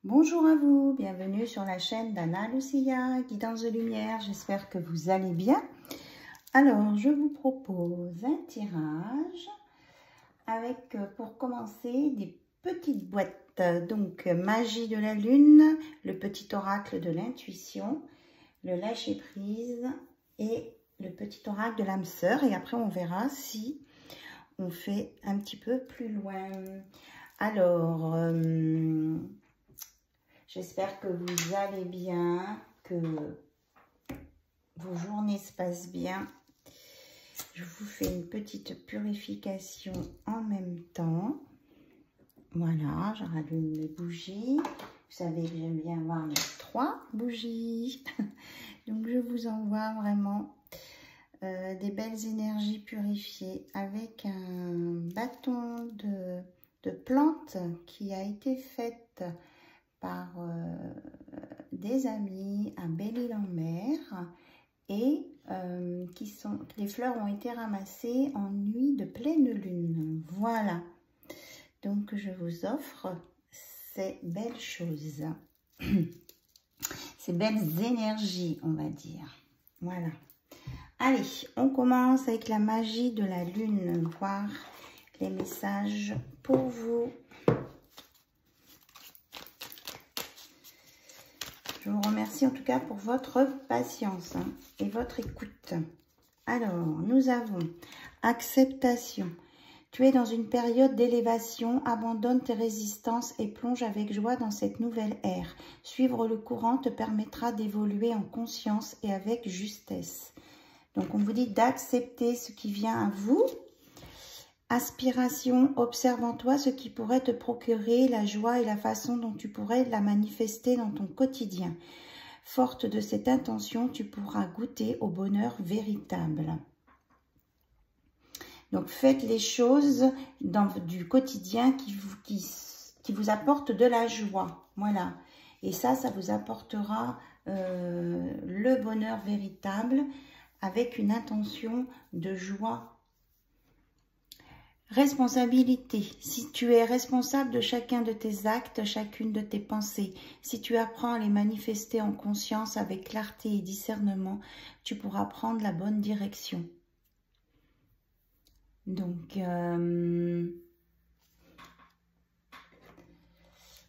Bonjour à vous, bienvenue sur la chaîne d'Anna Lucia, Guidance de Lumière. J'espère que vous allez bien. Alors, je vous propose un tirage avec, pour commencer, des petites boîtes. Donc, Magie de la Lune, le petit oracle de l'intuition, le lâcher-prise et le petit oracle de l'âme sœur. Et après, on verra si on fait un petit peu plus loin. Alors, j'espère que vous allez bien, que vos journées se passent bien. Je vous fais une petite purification en même temps. Voilà, je rallume les bougies. Vous savez que j'aime bien avoir les 3 bougies. Donc, je vous envoie vraiment des belles énergies purifiées avec un bâton de plante qui a été faite par des amis à Belle-Île-en-Mer et les fleurs ont été ramassées en nuit de pleine lune. Voilà, donc je vous offre ces belles choses, ces belles énergies, on va dire. Voilà. Allez, on commence avec la magie de la lune, voir les messages pour vous. Je vous remercie en tout cas pour votre patience et votre écoute. Alors, nous avons acceptation. Tu es dans une période d'élévation, abandonne tes résistances et plonge avec joie dans cette nouvelle ère. Suivre le courant te permettra d'évoluer en conscience et avec justesse. Donc, on vous dit d'accepter ce qui vient à vous. Aspiration, observe en toi ce qui pourrait te procurer la joie et la façon dont tu pourrais la manifester dans ton quotidien. Forte de cette intention, tu pourras goûter au bonheur véritable. Donc, faites les choses du quotidien qui vous apportent de la joie. Voilà. Et ça vous apportera le bonheur véritable avec une intention de joie. Responsabilité. Si tu es responsable de chacun de tes actes, chacune de tes pensées, si tu apprends à les manifester en conscience avec clarté et discernement, tu pourras prendre la bonne direction. Donc,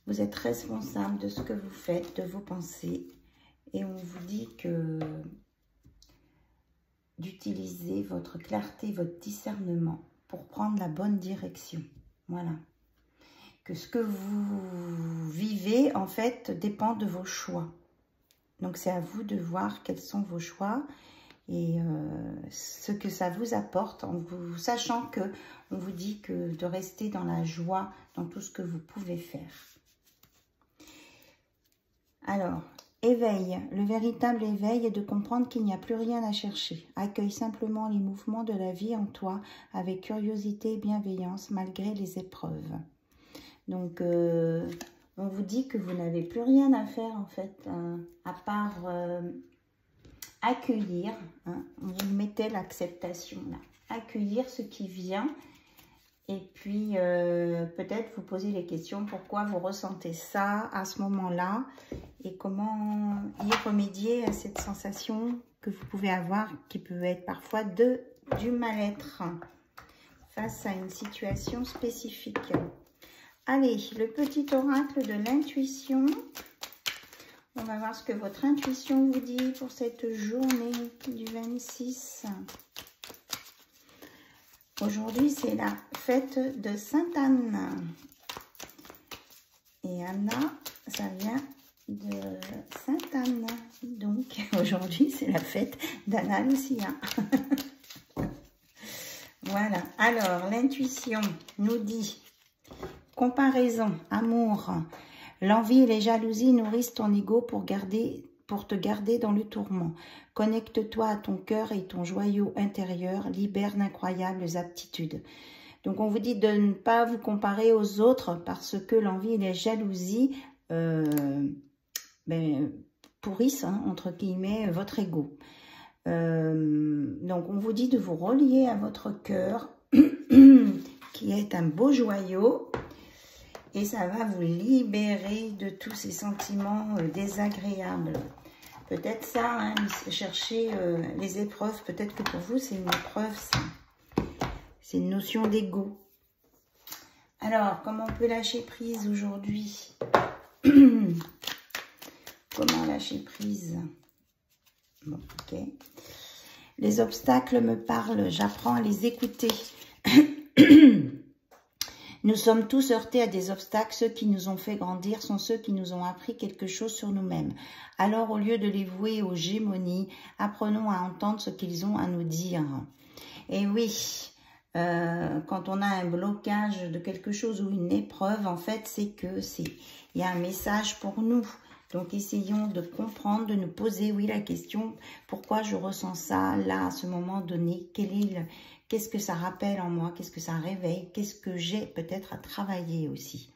vous êtes responsable de ce que vous faites, de vos pensées. Et on vous dit que d'utiliser votre clarté, votre discernement pour prendre la bonne direction. Voilà. Que ce que vous vivez, en fait, dépend de vos choix. Donc, c'est à vous de voir quels sont vos choix et ce que ça vous apporte, en vous sachant que on vous dit que de rester dans la joie, dans tout ce que vous pouvez faire. Alors, éveil. Le véritable éveil est de comprendre qu'il n'y a plus rien à chercher. Accueille simplement les mouvements de la vie en toi avec curiosité et bienveillance malgré les épreuves. Donc, on vous dit que vous n'avez plus rien à faire en fait, à part accueillir. Vous mettez l'acceptation là. Accueillir ce qui vient. Et puis, peut-être vous poser les questions, pourquoi vous ressentez ça à ce moment-là et comment y remédier à cette sensation que vous pouvez avoir, qui peut être parfois du mal-être face à une situation spécifique. Allez, le petit oracle de l'intuition. On va voir ce que votre intuition vous dit pour cette journée du 26. Aujourd'hui, c'est la fête de Sainte-Anne. Et Anna, ça vient de Sainte-Anne. Donc, aujourd'hui, c'est la fête d'Anna Lucia. Voilà. Alors, l'intuition nous dit comparaison, amour. L'envie et les jalousies nourrissent ton ego pour te garder dans le tourment. Connecte-toi à ton cœur et ton joyau intérieur, libère d'incroyables aptitudes. Donc, on vous dit de ne pas vous comparer aux autres parce que l'envie et les jalousies pourrissent, entre guillemets, votre ego. Donc, on vous dit de vous relier à votre cœur qui est un beau joyau et ça va vous libérer de tous ces sentiments désagréables. Peut-être ça, hein, chercher les épreuves, peut-être que pour vous c'est une épreuve, ça. C'est une notion d'ego. Alors, comment on peut lâcher prise aujourd'hui? Comment lâcher prise? Bon, ok. Les obstacles me parlent, j'apprends à les écouter. Nous sommes tous heurtés à des obstacles. Ceux qui nous ont fait grandir sont ceux qui nous ont appris quelque chose sur nous-mêmes. Alors, au lieu de les vouer aux gémonies, apprenons à entendre ce qu'ils ont à nous dire. Et oui, quand on a un blocage de quelque chose ou une épreuve, en fait, c'est que il y a un message pour nous. Donc, essayons de comprendre, de nous poser, oui, la question, pourquoi je ressens ça, là, à ce moment donné, qu'est-ce que ça rappelle en moi, qu'est-ce que ça réveille, qu'est-ce que j'ai peut-être à travailler aussi.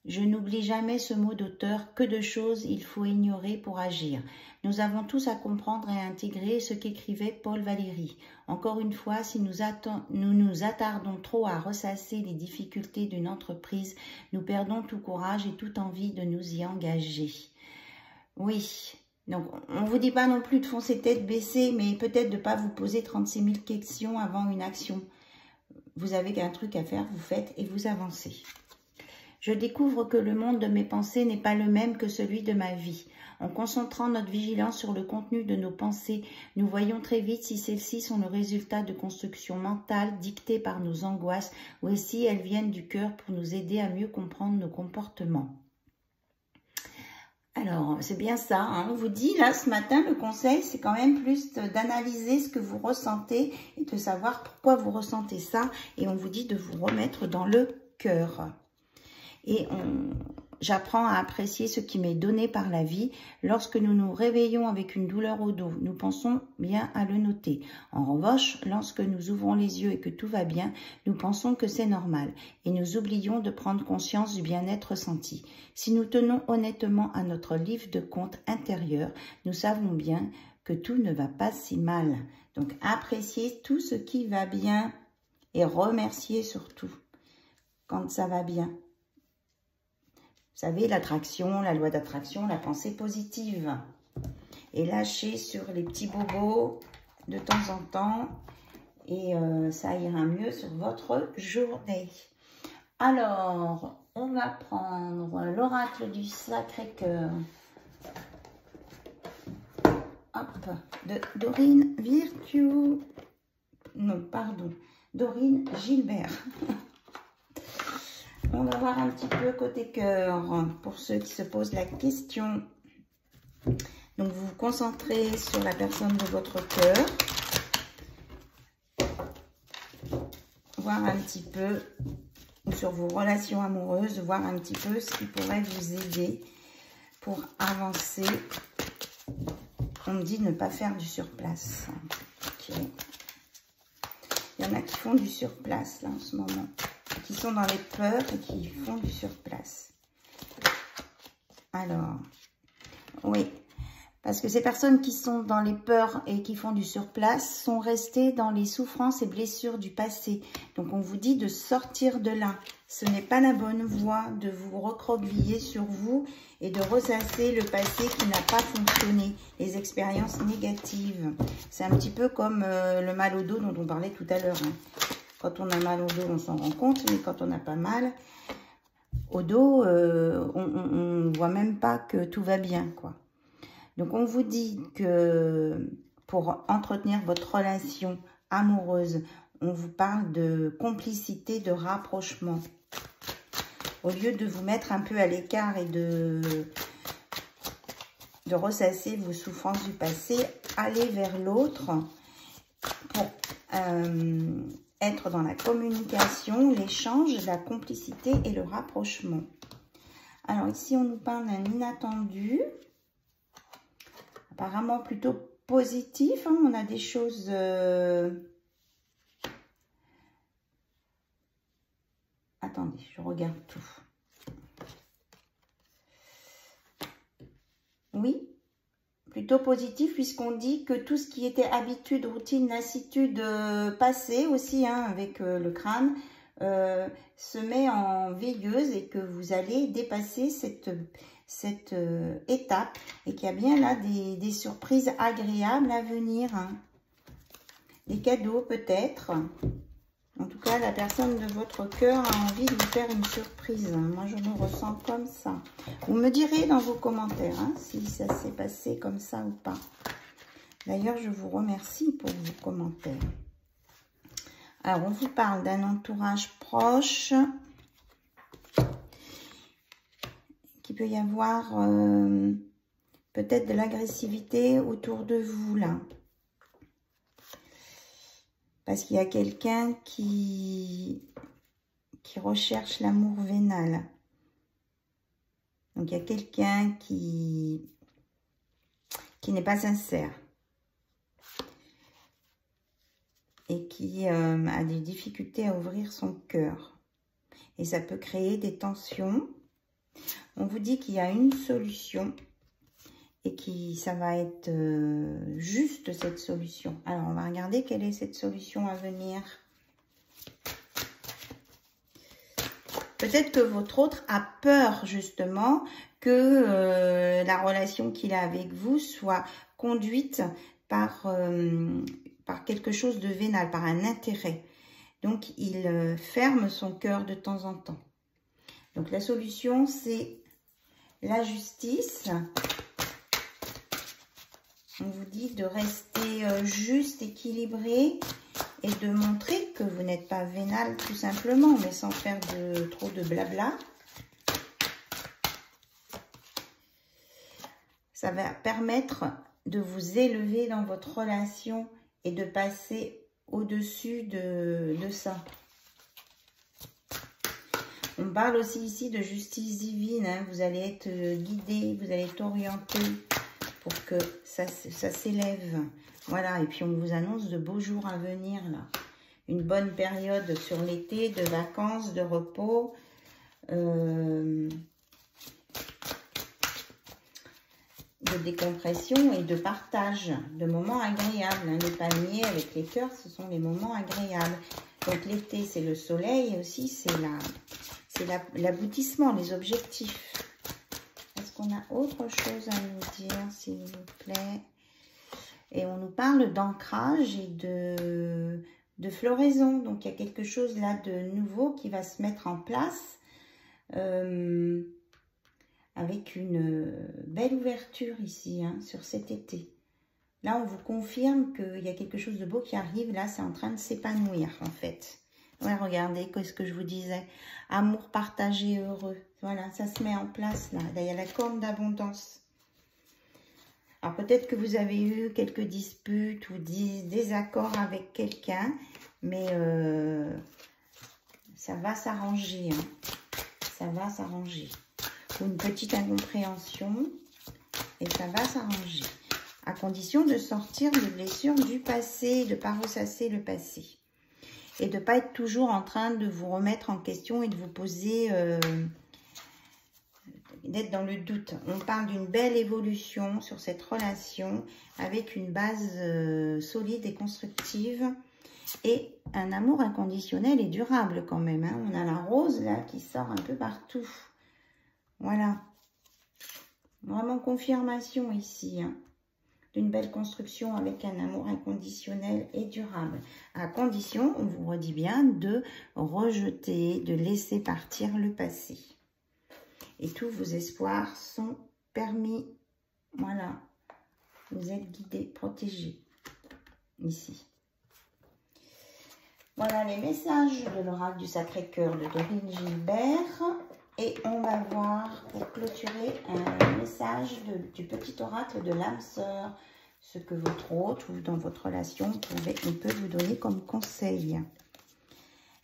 Je n'oublie jamais ce mot d'auteur, que de choses il faut ignorer pour agir. Nous avons tous à comprendre et à intégrer ce qu'écrivait Paul Valéry. Encore une fois, si nous nous attardons trop à ressasser les difficultés d'une entreprise, nous perdons tout courage et toute envie de nous y engager. Oui, donc on ne vous dit pas non plus de foncer tête baissée, mais peut-être de ne pas vous poser 36 000 questions avant une action. Vous avez qu'un truc à faire, vous faites et vous avancez. Je découvre que le monde de mes pensées n'est pas le même que celui de ma vie. En concentrant notre vigilance sur le contenu de nos pensées, nous voyons très vite si celles-ci sont le résultat de constructions mentales dictées par nos angoisses ou si elles viennent du cœur pour nous aider à mieux comprendre nos comportements. Alors, c'est bien ça, hein. On vous dit, là, ce matin, le conseil, c'est quand même plus d'analyser ce que vous ressentez et de savoir pourquoi vous ressentez ça. Et on vous dit de vous remettre dans le cœur. Et j'apprends à apprécier ce qui m'est donné par la vie. Lorsque nous nous réveillons avec une douleur au dos, nous pensons bien à le noter. En revanche, lorsque nous ouvrons les yeux et que tout va bien, nous pensons que c'est normal. Et nous oublions de prendre conscience du bien-être ressenti. Si nous tenons honnêtement à notre livre de compte intérieur, nous savons bien que tout ne va pas si mal. Donc, appréciez tout ce qui va bien et remerciez surtout quand ça va bien. Vous savez, l'attraction, la loi d'attraction, la pensée positive. Et lâchez sur les petits bobos de temps en temps. Et ça ira mieux sur votre journée. Alors, on va prendre l'oracle du Sacré-Cœur. Hop, de Dorine Virtue. Non, pardon, Dorine Gilbert. On va voir un petit peu côté cœur, pour ceux qui se posent la question. Donc, vous vous concentrez sur la personne de votre cœur. Voir un petit peu, ou sur vos relations amoureuses, voir un petit peu ce qui pourrait vous aider pour avancer. On me dit de ne pas faire du surplace. Ok. Il y en a qui font du surplace là en ce moment. Qui sont dans les peurs et qui font du surplace. Alors, oui, parce que ces personnes qui sont dans les peurs et qui font du surplace sont restées dans les souffrances et blessures du passé. Donc, on vous dit de sortir de là. Ce n'est pas la bonne voie de vous recroqueviller sur vous et de ressasser le passé qui n'a pas fonctionné, les expériences négatives. C'est un petit peu comme le mal au dos dont on parlait tout à l'heure, hein. Quand on a mal au dos, on s'en rend compte, mais quand on n'a pas mal au dos, on ne voit même pas que tout va bien, quoi. Donc, on vous dit que pour entretenir votre relation amoureuse, on vous parle de complicité, de rapprochement. Au lieu de vous mettre un peu à l'écart et de ressasser vos souffrances du passé, allez vers l'autre pour être dans la communication, l'échange, la complicité et le rapprochement. Alors ici, on nous parle d'un inattendu, apparemment plutôt positif, hein. On a des choses... Attendez, je regarde tout. Oui, plutôt positif, puisqu'on dit que tout ce qui était habitude, routine, lassitude passée aussi, hein, avec le crâne, se met en veilleuse et que vous allez dépasser cette étape et qu'il y a bien là des surprises agréables à venir. Hein. Des cadeaux peut-être. En tout cas, la personne de votre cœur a envie de vous faire une surprise. Moi, je le ressens comme ça. Vous me direz dans vos commentaires hein, si ça s'est passé comme ça ou pas. D'ailleurs, je vous remercie pour vos commentaires. Alors, on vous parle d'un entourage proche. Qu'il peut y avoir peut-être de l'agressivité autour de vous, là. Parce qu'il y a quelqu'un qui recherche l'amour vénal. Donc, il y a quelqu'un qui n'est pas sincère. Et qui a des difficultés à ouvrir son cœur. Et ça peut créer des tensions. On vous dit qu'il y a une solution. Et que ça va être juste cette solution. Alors, on va regarder quelle est cette solution à venir. Peut-être que votre autre a peur, justement, que la relation qu'il a avec vous soit conduite par quelque chose de vénal, par un intérêt. Donc, il ferme son cœur de temps en temps. Donc, la solution, c'est la justice. On vous dit de rester juste, équilibré et de montrer que vous n'êtes pas vénal tout simplement, mais sans faire trop de blabla. Ça va permettre de vous élever dans votre relation et de passer au-dessus de ça. On parle aussi ici de justice divine. Hein. Vous allez être guidé, vous allez être orienté pour que ça s'élève. Voilà, et puis on vous annonce de beaux jours à venir, là. Une bonne période sur l'été, de vacances, de repos. De décompression et de partage, de moments agréables. Hein. Les palmiers avec les cœurs, ce sont les moments agréables. Donc l'été, c'est le soleil et aussi c'est l'aboutissement, les objectifs. Est-ce qu'on a autre chose à nous dire, s'il vous plaît? Et on nous parle d'ancrage et de floraison. Donc il y a quelque chose là de nouveau qui va se mettre en place. Avec une belle ouverture ici, hein, sur cet été. Là, on vous confirme qu'il y a quelque chose de beau qui arrive. Là, c'est en train de s'épanouir, en fait. Ouais, regardez, qu'est-ce que je vous disais. Amour partagé, heureux. Voilà, ça se met en place, là. Là, il y a la corne d'abondance. Alors, peut-être que vous avez eu quelques disputes ou des désaccords avec quelqu'un, mais ça va s'arranger, hein. Ça va s'arranger. Une petite incompréhension et ça va s'arranger à condition de sortir des blessures du passé, de ne pas ressasser le passé et de ne pas être toujours en train de vous remettre en question et de vous poser, d'être dans le doute. On parle d'une belle évolution sur cette relation avec une base solide et constructive et un amour inconditionnel et durable quand même. Hein. On a la rose là qui sort un peu partout. Voilà, vraiment confirmation ici, hein, d'une belle construction avec un amour inconditionnel et durable. À condition, on vous redit bien, de rejeter, de laisser partir le passé. Et tous vos espoirs sont permis. Voilà, vous êtes guidés, protégés, ici. Voilà les messages de l'oracle du Sacré-Cœur de Dorine Gilbert. Et on va voir, pour clôturer, un message du petit oracle de l'âme sœur. Ce que votre hôte ou dans votre relation, on peut vous donner comme conseil.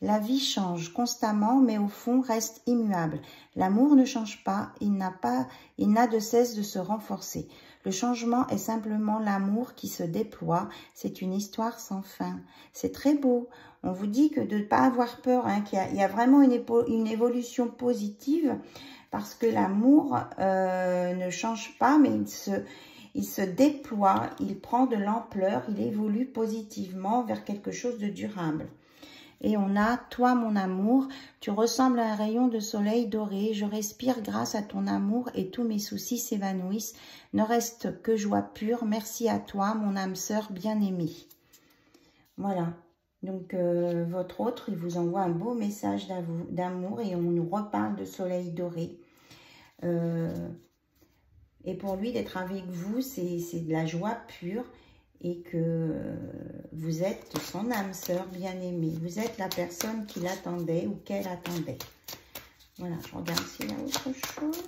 La vie change constamment, mais au fond reste immuable. L'amour ne change pas, il n'a de cesse de se renforcer. Le changement est simplement l'amour qui se déploie. C'est une histoire sans fin. C'est très beau. On vous dit que de ne pas avoir peur, hein, qu'il y a vraiment une évolution positive parce que l'amour ne change pas, mais il se déploie, il prend de l'ampleur, il évolue positivement vers quelque chose de durable. Et on a « Toi, mon amour, tu ressembles à un rayon de soleil doré. Je respire grâce à ton amour et tous mes soucis s'évanouissent. Ne reste que joie pure. Merci à toi, mon âme sœur bien-aimée. » Voilà. Donc, votre autre, il vous envoie un beau message d'amour et on nous reparle de soleil doré. Et pour lui, d'être avec vous, c'est de la joie pure. Et que vous êtes son âme sœur bien-aimée. Vous êtes la personne qui l'attendait ou qu'elle attendait. Voilà, je regarde s'il y a autre chose.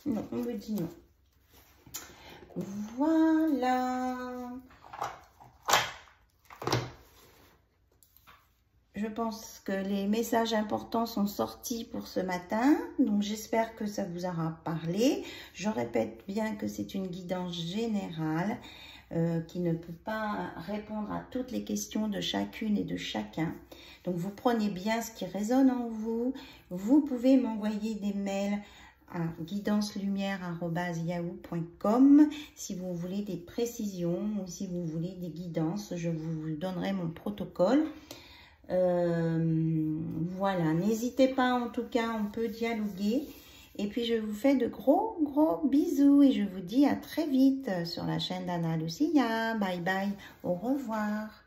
Non, on me dit non. Voilà. Je pense que les messages importants sont sortis pour ce matin. Donc, j'espère que ça vous aura parlé. Je répète bien que c'est une guidance générale. Qui ne peut pas répondre à toutes les questions de chacune et de chacun. Donc, vous prenez bien ce qui résonne en vous. Vous pouvez m'envoyer des mails à guidancelumière@yahoo.com si vous voulez des précisions ou si vous voulez des guidances. Je vous donnerai mon protocole. Voilà, n'hésitez pas en tout cas, on peut dialoguer. Et puis, je vous fais de gros bisous et je vous dis à très vite sur la chaîne d'Anna Lucia. Bye bye, au revoir.